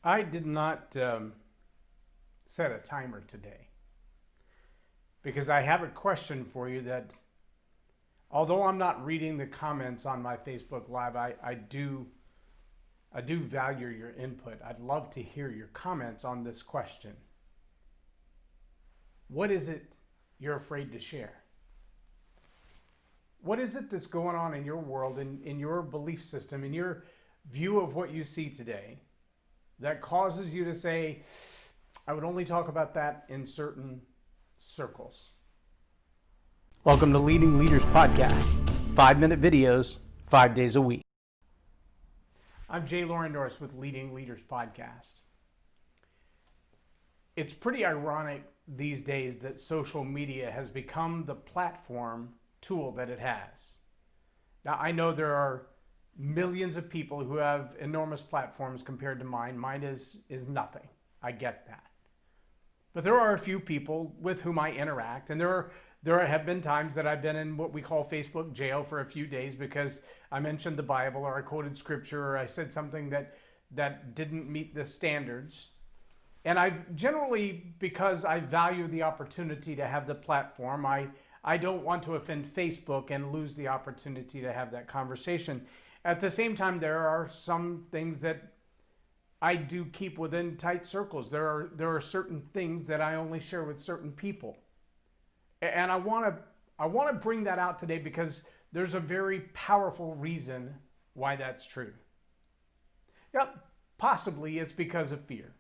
I did not set a timer today because I have a question for you that, although I'm not reading the comments on my Facebook Live, I do value your input. I'd love to hear your comments on this question. What is it you're afraid to share? What is it that's going on in your world, in your belief system, in your view of what you see today that causes you to say, I would only talk about that in certain circles? Welcome to Leading Leaders Podcast, 5-minute videos, 5 days a week. I'm J Loren Norris with Leading Leaders Podcast. It's pretty ironic these days that social media has become the platform tool that it has. Now, I know there are millions of people who have enormous platforms compared to mine. Mine is nothing. I get that. But there are a few people with whom I interact, and there have been times that I've been in what we call Facebook jail for a few days because I mentioned the Bible or I quoted scripture or I said something that didn't meet the standards. And I've generally, because I value the opportunity to have the platform, I don't want to offend Facebook and lose the opportunity to have that conversation. At the same time, there are some things that I do keep within tight circles. There are certain things that I only share with certain people. And I want to bring that out today because there's a very powerful reason why that's true. Yeah, possibly it's because of fear.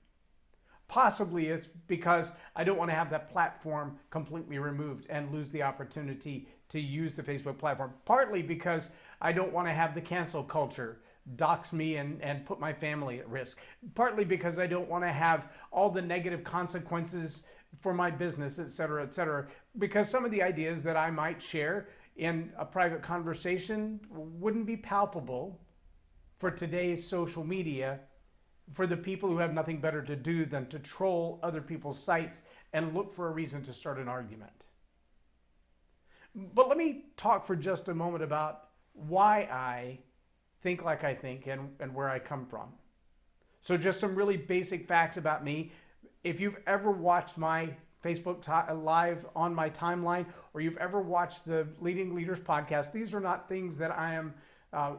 Possibly it's because I don't want to have that platform completely removed and lose the opportunity to use the Facebook platform. Partly because I don't want to have the cancel culture dox me and put my family at risk. Partly because I don't want to have all the negative consequences for my business, et cetera, because some of the ideas that I might share in a private conversation wouldn't be palpable for today's social media, for the people who have nothing better to do than to troll other people's sites and look for a reason to start an argument. But let me talk for just a moment about why I think like I think and where I come from. So just some really basic facts about me. If you've ever watched my Facebook Live on my timeline, or you've ever watched the Leading Leaders Podcast, these are not things that I am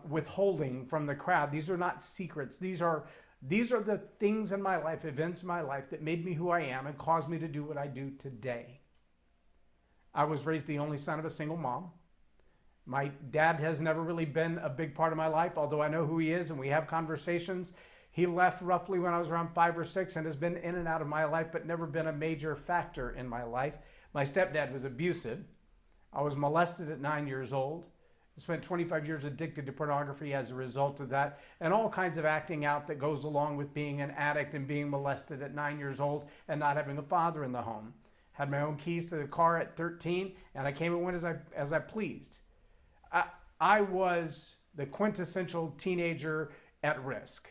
withholding from the crowd. These are not secrets. These are the things in my life, events in my life that made me who I am and caused me to do what I do today. I was raised the only son of a single mom. My dad has never really been a big part of my life, although I know who he is and we have conversations. He left roughly when I was around 5 or 6 and has been in and out of my life, but never been a major factor in my life. My stepdad was abusive. I was molested at 9 years old. I spent 25 years addicted to pornography as a result of that, and all kinds of acting out that goes along with being an addict and being molested at 9 years old and not having a father in the home. Had my own keys to the car at 13, and I came and went as I pleased. I was the quintessential teenager at risk.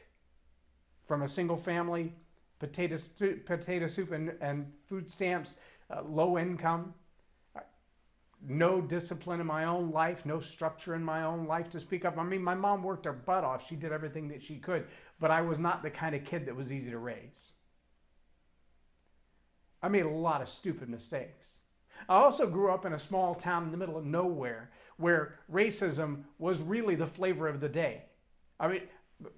From a single family, potato soup and food stamps, low income, no discipline in my own life, no structure in my own life to speak up. I mean, my mom worked her butt off. She did everything that she could, but I was not the kind of kid that was easy to raise. I made a lot of stupid mistakes. I also grew up in a small town in the middle of nowhere where racism was really the flavor of the day. I mean,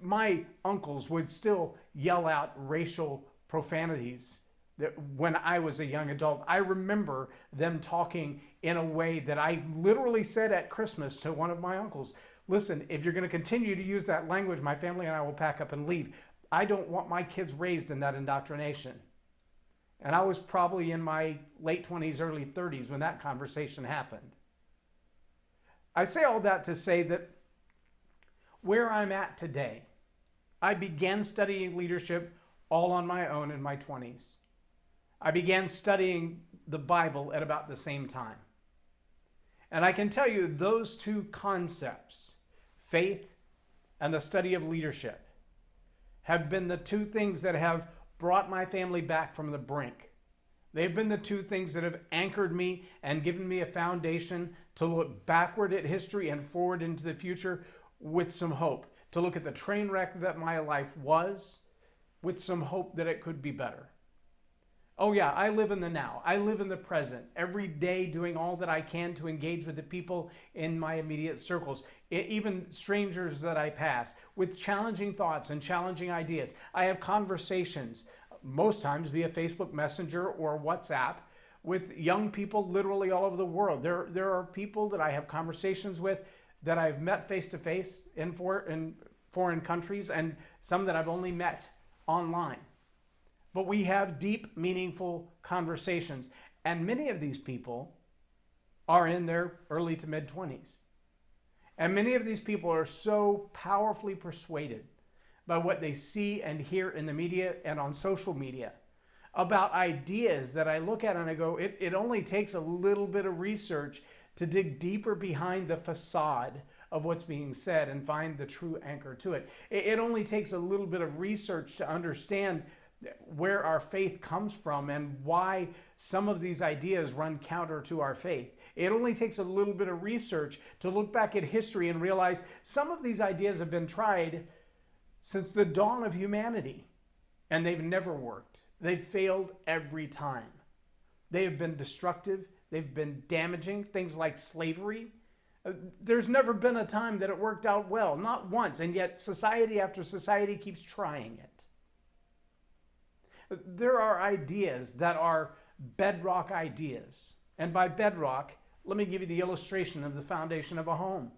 my uncles would still yell out racial profanities that when I was a young adult. I remember them talking in a way that I literally said at Christmas to one of my uncles, listen, if you're going to continue to use that language, my family and I will pack up and leave. I don't want my kids raised in that indoctrination. And I was probably in my late 20s, early 30s when that conversation happened. I say all that to say that where I'm at today, I began studying leadership all on my own in my 20s. I began studying the Bible at about the same time. And I can tell you those two concepts, faith and the study of leadership, have been the two things that have brought my family back from the brink. They've been the two things that have anchored me and given me a foundation to look backward at history and forward into the future with some hope, to look at the train wreck that my life was with some hope that it could be better. Oh yeah, I live in the now. I live in the present. Every day doing all that I can to engage with the people in my immediate circles, even strangers that I pass, with challenging thoughts and challenging ideas. I have conversations, most times via Facebook Messenger or WhatsApp, with young people literally all over the world. There are people that I have conversations with that I've met face-to-face in foreign countries, and some that I've only met online. But we have deep, meaningful conversations. And many of these people are in their early to mid-20s. And many of these people are so powerfully persuaded by what they see and hear in the media and on social media about ideas that I look at and I go, it only takes a little bit of research to dig deeper behind the facade of what's being said and find the true anchor to it. It only takes a little bit of research to understand where our faith comes from and why some of these ideas run counter to our faith. It only takes a little bit of research to look back at history and realize some of these ideas have been tried since the dawn of humanity, and they've never worked. They've failed every time. They have been destructive. They've been damaging. Things like slavery. There's never been a time that it worked out well, not once, and yet society after society keeps trying it. There are ideas that are bedrock ideas. And by bedrock, let me give you the illustration of the foundation of a home.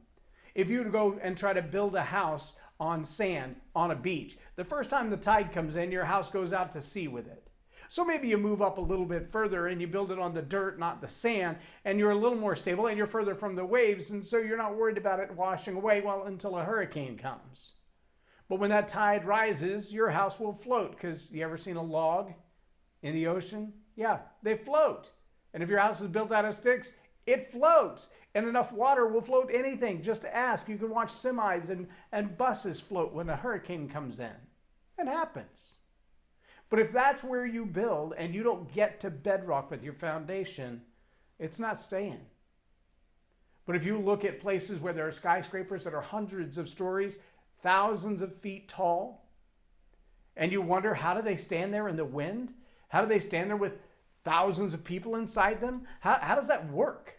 If you were to go and try to build a house on sand, on a beach, the first time the tide comes in, your house goes out to sea with it. So maybe you move up a little bit further and you build it on the dirt, not the sand, and you're a little more stable and you're further from the waves, and so you're not worried about it washing away until a hurricane comes. But when that tide rises, your house will float, because you ever seen a log in the ocean? Yeah, they float. And if your house is built out of sticks, it floats. And enough water will float anything. Just ask. You can watch semis and buses float when a hurricane comes in. It happens. But if that's where you build and you don't get to bedrock with your foundation, it's not staying. But if you look at places where there are skyscrapers that are hundreds of stories, thousands of feet tall, and you wonder, how do they stand there in the wind? How do they stand there with thousands of people inside them? How does that work?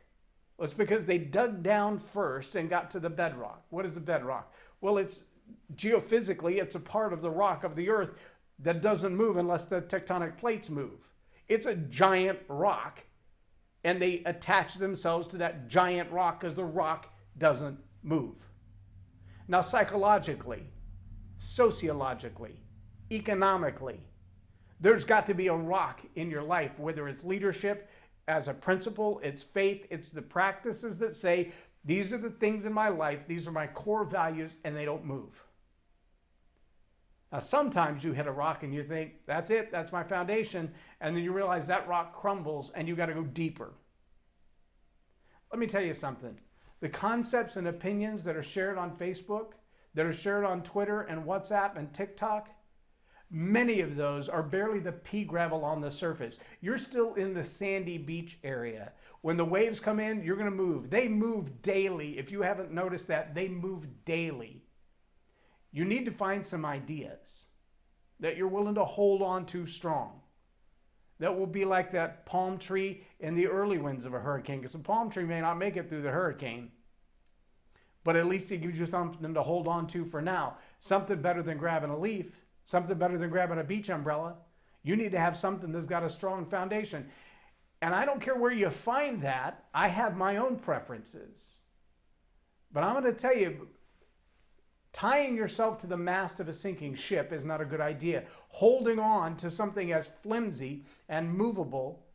Well, it's because they dug down first and got to the bedrock. What is the bedrock? Well, it's geophysically, it's a part of the rock of the earth that doesn't move unless the tectonic plates move. It's a giant rock, and they attach themselves to that giant rock because the rock doesn't move. Now, psychologically, sociologically, economically, there's got to be a rock in your life, whether it's leadership, as a principle, it's faith, it's the practices that say, these are the things in my life, these are my core values, and they don't move. Now, sometimes you hit a rock and you think, that's it, that's my foundation, and then you realize that rock crumbles and you got to go deeper. Let me tell you something. The concepts and opinions that are shared on Facebook, that are shared on Twitter and WhatsApp and TikTok, many of those are barely the pea gravel on the surface. You're still in the sandy beach area. When the waves come in, you're going to move. They move daily. If you haven't noticed that, they move daily. You need to find some ideas that you're willing to hold on to strong. That will be like that palm tree in the early winds of a hurricane, because the palm tree may not make it through the hurricane, but at least it gives you something to hold on to for now. Something better than grabbing a leaf, something better than grabbing a beach umbrella. You need to have something that's got a strong foundation. And I don't care where you find that. I have my own preferences. But I'm going to tell you, tying yourself to the mast of a sinking ship is not a good idea. Holding on to something as flimsy and movable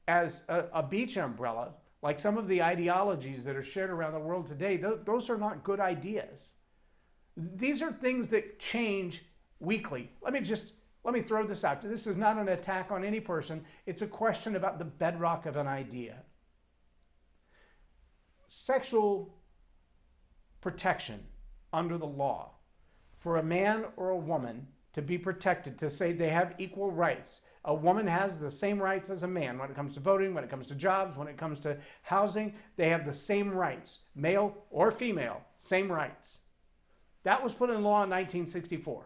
as a beach umbrella, like some of the ideologies that are shared around the world today, those are not good ideas. These are things that change weekly. Let me throw this out. This is not an attack on any person. It's a question about the bedrock of an idea. Sexual protection under the law for a man or a woman to be protected, to say they have equal rights. A woman has the same rights as a man when it comes to voting, when it comes to jobs, when it comes to housing. They have the same rights, male or female, same rights. That was put in law in 1964.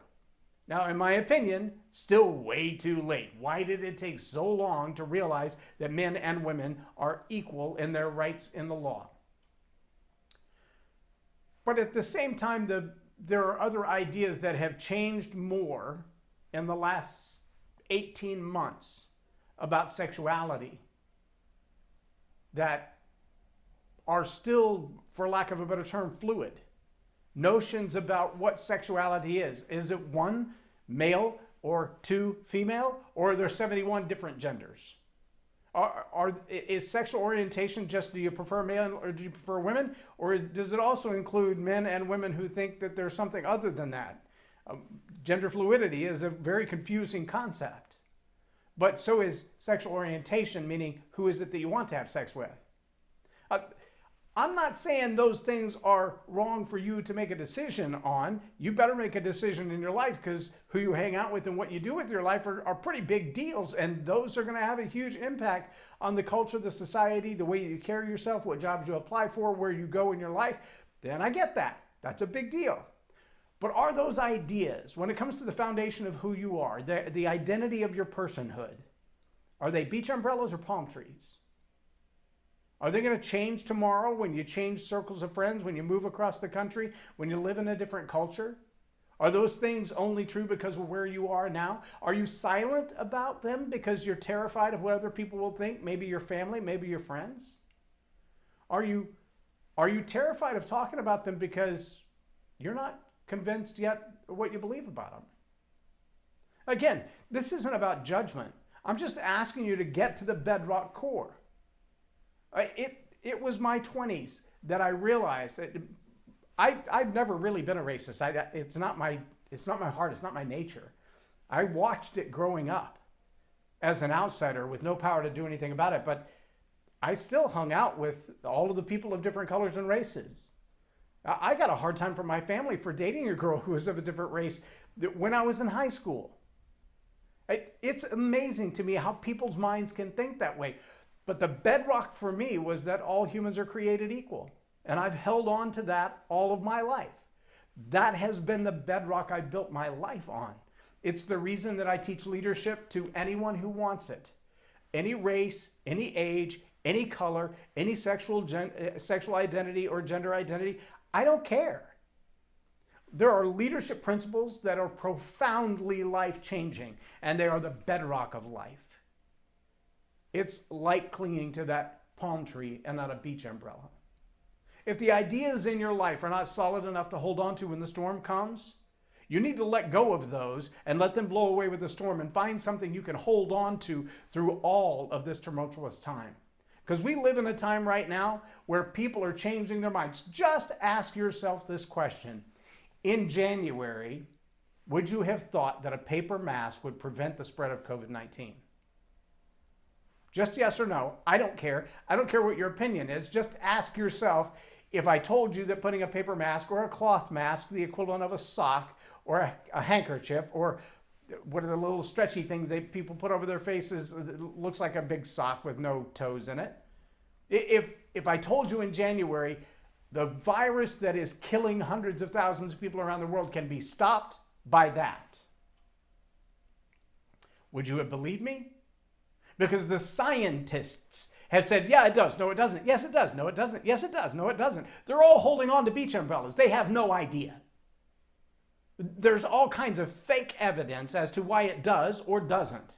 Now, in my opinion, still way too late. Why did it take so long to realize that men and women are equal in their rights in the law? But at the same time, there are other ideas that have changed more in the last 18 months about sexuality that are still, for lack of a better term, fluid. Notions about what sexuality is. Is it one, male, or two, female? Or are there 71 different genders? Is sexual orientation just, do you prefer male or do you prefer women? Or does it also include men and women who think that there's something other than that? Gender fluidity is a very confusing concept. But so is sexual orientation, meaning who is it that you want to have sex with? I'm not saying those things are wrong for you to make a decision on. You better make a decision in your life, because who you hang out with and what you do with your life are pretty big deals. And those are going to have a huge impact on the culture, the society, the way you carry yourself, what jobs you apply for, where you go in your life. Then I get that. That's a big deal. But are those ideas, when it comes to the foundation of who you are, the identity of your personhood, are they beach umbrellas or palm trees? Are they going to change tomorrow when you change circles of friends, when you move across the country, when you live in a different culture? Are those things only true because of where you are now? Are you silent about them because you're terrified of what other people will think? Maybe your family, maybe your friends? Are you terrified of talking about them because you're not convinced yet what you believe about them? Again, this isn't about judgment. I'm just asking you to get to the bedrock core. It was my 20s that I realized that I've never really been a racist. It's not my heart. It's not my nature. I watched it growing up as an outsider with no power to do anything about it. But I still hung out with all of the people of different colors and races. I got a hard time from my family for dating a girl who was of a different race when I was in high school. It's amazing to me how people's minds can think that way. But the bedrock for me was that all humans are created equal. And I've held on to that all of my life. That has been the bedrock I built my life on. It's the reason that I teach leadership to anyone who wants it. Any race, any age, any color, any sexual identity or gender identity. I don't care. There are leadership principles that are profoundly life-changing, and they are the bedrock of life. It's like clinging to that palm tree and not a beach umbrella. If the ideas in your life are not solid enough to hold on to when the storm comes, you need to let go of those and let them blow away with the storm and find something you can hold on to through all of this tumultuous time. Because we live in a time right now where people are changing their minds. Just ask yourself this question. In January, would you have thought that a paper mask would prevent the spread of COVID-19? Just yes or no. I don't care. I don't care what your opinion is. Just ask yourself, if I told you that putting a paper mask or a cloth mask, the equivalent of a sock or a handkerchief, or what are the little stretchy things people put over their faces, it looks like a big sock with no toes in it. If I told you in January the virus that is killing hundreds of thousands of people around the world can be stopped by that, would you have believed me? Because the scientists have said, yeah, it does. No, it doesn't. Yes, it does. No, it doesn't. Yes, it does. No, it doesn't. They're all holding on to beach umbrellas. They have no idea. There's all kinds of fake evidence as to why it does or doesn't.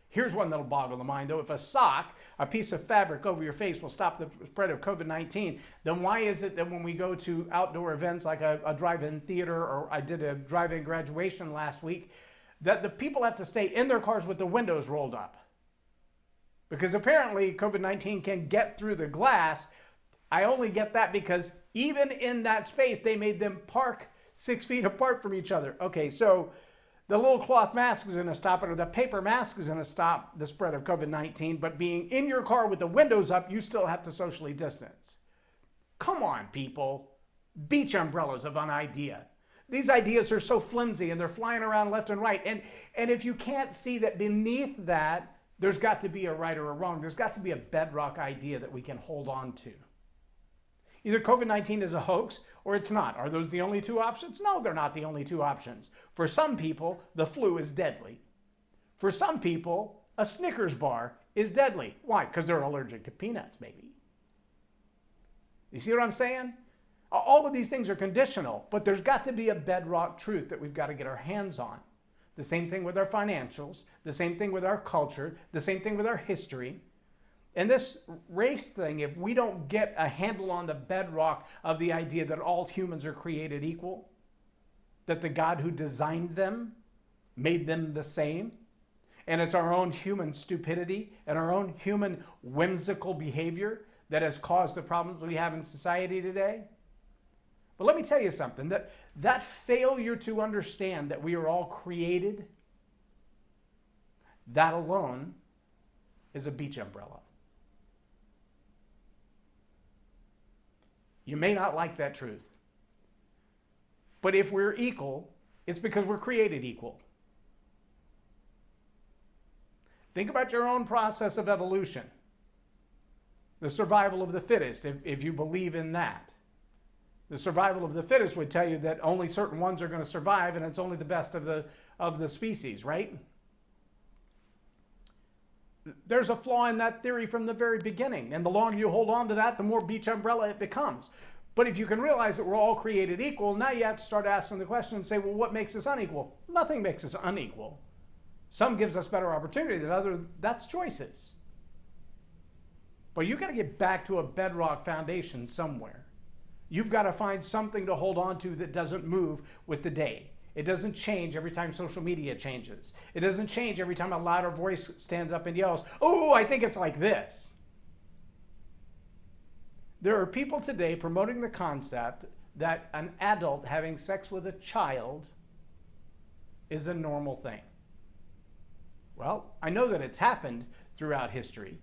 Here's one that'll boggle the mind, though. If a sock, a piece of fabric over your face, will stop the spread of COVID-19, then why is it that when we go to outdoor events like a drive-in theater, or I did a drive-in graduation last week, that the people have to stay in their cars with the windows rolled up? Because apparently COVID-19 can get through the glass. I only get that because even in that space, they made them park 6 feet apart from each other. Okay, so the little cloth mask is going to stop it, or the paper mask is going to stop the spread of COVID-19, but being in your car with the windows up, you still have to socially distance. Come on, people. Beach umbrellas of an idea. These ideas are so flimsy and they're flying around left and right. And if you can't see that beneath that, there's got to be a right or a wrong. There's got to be a bedrock idea that we can hold on to. Either COVID-19 is a hoax or it's not. Are those the only two options? No, they're not the only two options. For some people, the flu is deadly. For some people, a Snickers bar is deadly. Why? Because they're allergic to peanuts, maybe. You see what I'm saying? All of these things are conditional, but there's got to be a bedrock truth that we've got to get our hands on. The same thing with our financials, the same thing with our culture, the same thing with our history. And this race thing, if we don't get a handle on the bedrock of the idea that all humans are created equal, that the God who designed them made them the same, and it's our own human stupidity and our own human whimsical behavior that has caused the problems we have in society today. But let me tell you something, that failure to understand that we are all created, that alone is a beach umbrella. You may not like that truth, but if we're equal, it's because we're created equal. Think about your own process of evolution. The survival of the fittest, if you believe in that. The survival of the fittest would tell you that only certain ones are going to survive, and it's only the best of the species, right? There's a flaw in that theory from the very beginning, and the longer you hold on to that, the more beach umbrella it becomes. But if you can realize that we're all created equal, now you have to start asking the question and say, well, what makes us unequal? Nothing makes us unequal. Some gives us better opportunity than others. That's choices. But you got to get back to a bedrock foundation somewhere. You've got to find something to hold on to that doesn't move with the day. It doesn't change every time social media changes. It doesn't change every time a louder voice stands up and yells, oh, I think it's like this. There are people today promoting the concept that an adult having sex with a child is a normal thing. Well, I know that it's happened throughout history.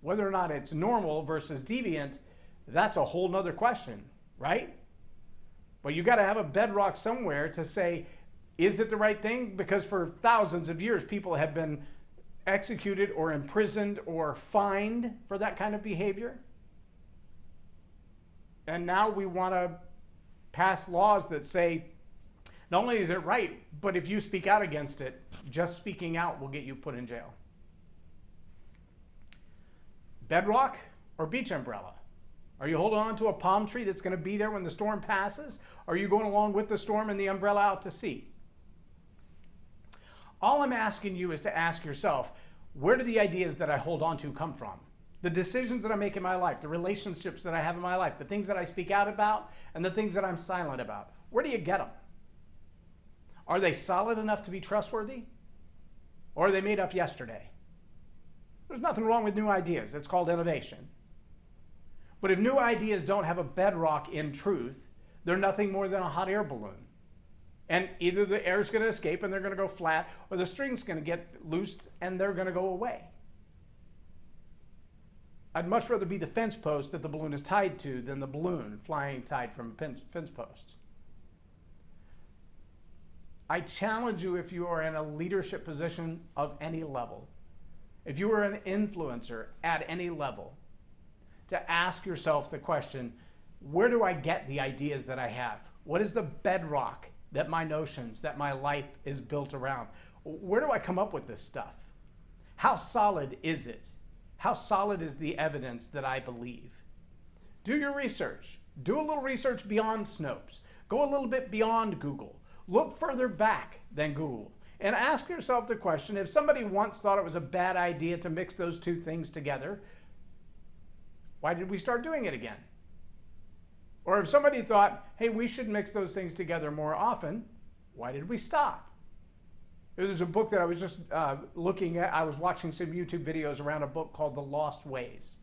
Whether or not it's normal versus deviant, that's a whole nother question, right? But you got to have a bedrock somewhere to say, is it the right thing? Because for thousands of years, people have been executed or imprisoned or fined for that kind of behavior. And now we want to pass laws that say, not only is it right, but if you speak out against it, just speaking out will get you put in jail. Bedrock or beach umbrella? Are you holding on to a palm tree that's going to be there when the storm passes? Or are you going along with the storm and the umbrella out to sea? All I'm asking you is to ask yourself, where do the ideas that I hold on to come from? The decisions that I make in my life, the relationships that I have in my life, the things that I speak out about, and the things that I'm silent about. Where do you get them? Are they solid enough to be trustworthy? Or are they made up yesterday? There's nothing wrong with new ideas. It's called innovation. But if new ideas don't have a bedrock in truth, they're nothing more than a hot air balloon. And either the air's going to escape and they're going to go flat, or the string's going to get loosed and they're going to go away. I'd much rather be the fence post that the balloon is tied to than the balloon flying tied from a fence post. I challenge you, if you are in a leadership position of any level, if you are an influencer at any level, to ask yourself the question, where do I get the ideas that I have? What is the bedrock that my notions, that my life is built around? Where do I come up with this stuff? How solid is it? How solid is the evidence that I believe? Do your research. Do a little research beyond Snopes. Go a little bit beyond Google. Look further back than Google. And ask yourself the question, if somebody once thought it was a bad idea to mix those two things together, why did we start doing it again? Or if somebody thought, hey, we should mix those things together more often, why did we stop? There's a book that I was just looking at. I was watching some YouTube videos around a book called The Lost Ways.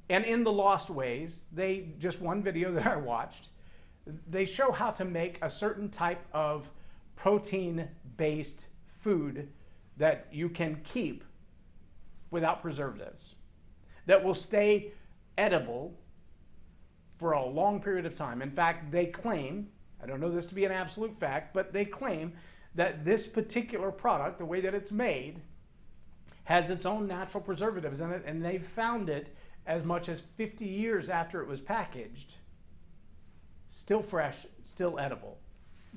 And in The Lost Ways, just one video that I watched, they show how to make a certain type of protein-based food that you can keep without preservatives, that will stay edible for a long period of time. In fact, they claim, I don't know this to be an absolute fact, but they claim that this particular product, the way that it's made, has its own natural preservatives in it, and they've found it as much as 50 years after it was packaged, still fresh, still edible.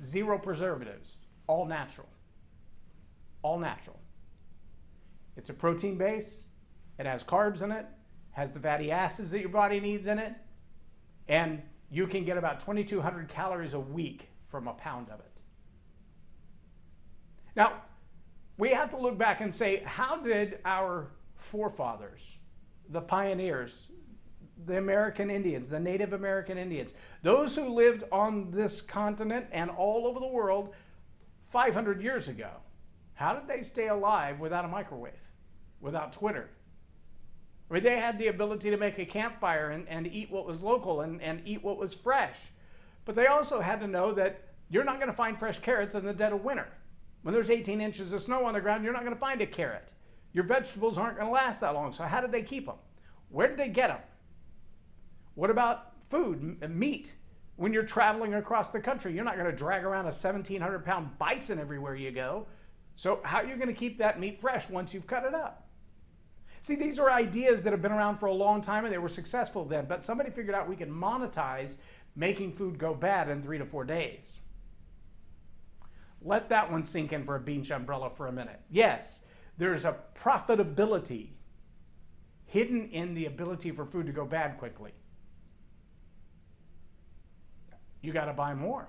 0 preservatives, all natural. All natural. It's a protein base, it has carbs in it, has the fatty acids that your body needs in it, and you can get about 2,200 calories a week from a pound of it. Now, we have to look back and say, how did our forefathers, the pioneers, the American Indians, the Native American Indians, those who lived on this continent and all over the world 500 years ago, how did they stay alive without a microwave, without Twitter? I mean, they had the ability to make a campfire and eat what was local and eat what was fresh. But they also had to know that you're not going to find fresh carrots in the dead of winter. When there's 18 inches of snow on the ground, you're not going to find a carrot. Your vegetables aren't going to last that long. So how did they keep them? Where did they get them? What about food, meat? When you're traveling across the country, you're not going to drag around a 1,700-pound bison everywhere you go. So how are you going to keep that meat fresh once you've cut it up? See, these are ideas that have been around for a long time and they were successful then, but somebody figured out we could monetize making food go bad in 3 to 4 days. Let that one sink in for a beach umbrella for a minute. Yes, there's a profitability hidden in the ability for food to go bad quickly. You got to buy more.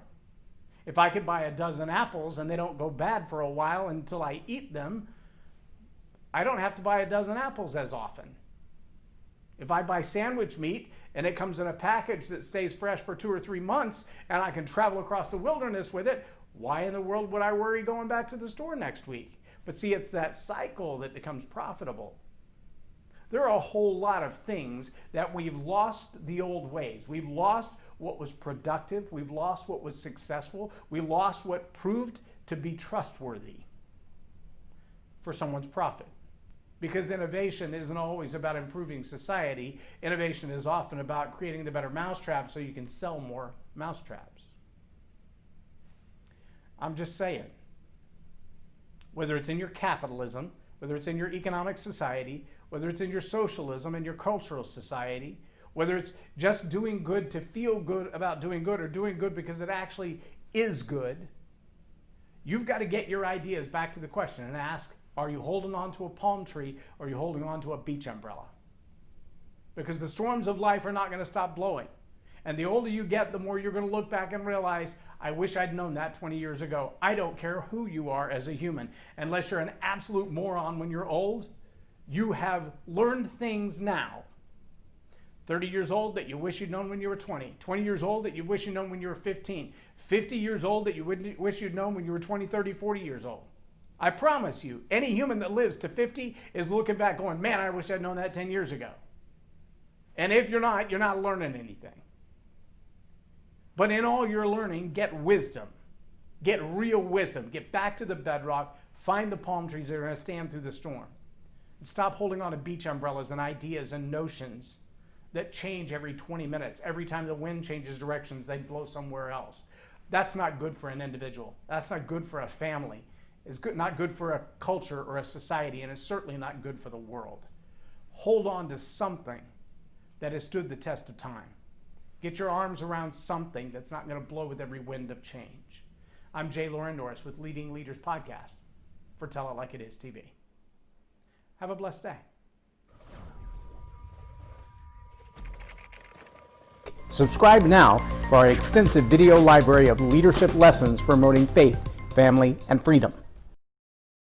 If I could buy a dozen apples and they don't go bad for a while until I eat them, I don't have to buy a dozen apples as often. If I buy sandwich meat and it comes in a package that stays fresh for 2 or 3 months and I can travel across the wilderness with it, why in the world would I worry going back to the store next week? But see, it's that cycle that becomes profitable. There are a whole lot of things that we've lost the old ways. We've lost what was productive. We've lost what was successful. We lost what proved to be trustworthy for someone's profit. Because innovation isn't always about improving society. Innovation is often about creating the better mousetrap so you can sell more mousetraps. I'm just saying, whether it's in your capitalism, whether it's in your economic society, whether it's in your socialism and your cultural society, whether it's just doing good to feel good about doing good or doing good because it actually is good, you've got to get your ideas back to the question and ask, are you holding on to a palm tree or are you holding on to a beach umbrella? Because the storms of life are not going to stop blowing. And the older you get, the more you're going to look back and realize, I wish I'd known that 20 years ago. I don't care who you are as a human. Unless you're an absolute moron when you're old, you have learned things now. 30 years old that you wish you'd known when you were 20. 20 years old that you wish you'd known when you were 15. 50 years old that you wish you'd known when you were 20, 30, 40 years old. I promise you, any human that lives to 50 is looking back going, man, I wish I'd known that 10 years ago. And if you're not learning anything. But in all your learning, get wisdom. Get real wisdom. Get back to the bedrock. Find the palm trees that are going to stand through the storm. And stop holding on to beach umbrellas and ideas and notions that change every 20 minutes. Every time the wind changes directions, they blow somewhere else. That's not good for an individual. That's not good for a family. It's not good for a culture or a society, and it's certainly not good for the world. Hold on to something that has stood the test of time. Get your arms around something that's not going to blow with every wind of change. I'm J Loren Norris with Leading Leaders Podcast for Tell It Like It Is TV. Have a blessed day. Subscribe now for our extensive video library of leadership lessons promoting faith, family, and freedom.